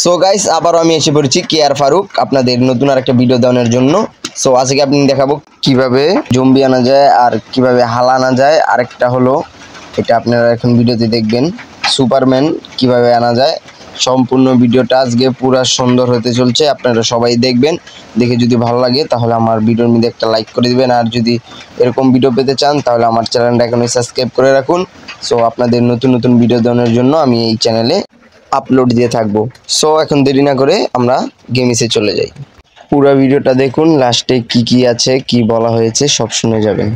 So guys আবারও আমি এসে পড়েছি কেয়ার ফারুক আপনাদের নতুন আরেকটা ভিডিও দেওয়ার জন্য। সো আজকে আপনি দেখাবো কিভাবে জম্বি আনা যায় আর কিভাবে হাল আনা যায়। আরেকটা হলো এটা আপনারা এখন ভিডিওতে দেখবেন সুপারম্যান কিভাবে আনা যায়। সম্পূর্ণ ভিডিওটা আজকে পুরা সুন্দর হতে চলছে, আপনারা সবাই দেখবেন। দেখে যদি ভালো লাগে তাহলে আমার ভিডিওর মধ্যে একটা লাইক করে দিবেন, আর যদি এরকম ভিডিও পেতে চান তাহলে আমার চ্যানেলটা এখনই সাবস্ক্রাইব করে রাখুন। সো আপনাদের নতুন নতুন ভিডিও দেওয়ার জন্য আমি এই চ্যানেলে আপলোড দিয়ে থাকবো। সো এখন দেরি না করে আমরা গেমিসে চলে যাই। পুরো ভিডিওটা দেখুন, লাস্টে কি কি আছে কি বলা হয়েছে সব শুনে যাবেন।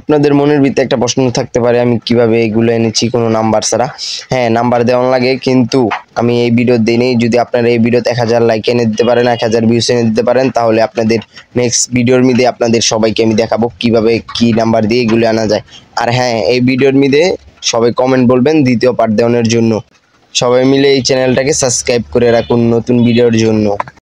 আপনাদের মনের ভিতরে একটা প্রশ্ন থাকতে পারে আমি কিভাবে এগুলো এনেছি কোনো নাম্বার ছাড়া। হ্যাঁ, নাম্বার দেওয়া লাগে, কিন্তু আমি এই ভিডিও দিই। যদি আপনারা এই ভিডিওতে 1000 লাইক এনে দিতে পারেন, 1000 ভিউস এনে দিতে পারেন, তাহলে আপনাদের নেক্সট ভিডিওর মধ্যে আপনাদের সবাইকে আমি দেখাবো কিভাবে কি নাম্বার দিয়ে এগুলো আনা যায়। আর হ্যাঁ, এই ভিডিওর মধ্যে সবাই কমেন্ট বলবেন দ্বিতীয় পার্ট দেওয়ার জন্য। সবাই মিলে এই চ্যানেলটাকে সাবস্ক্রাইব করে রাখুন নতুন ভিডিওর জন্য।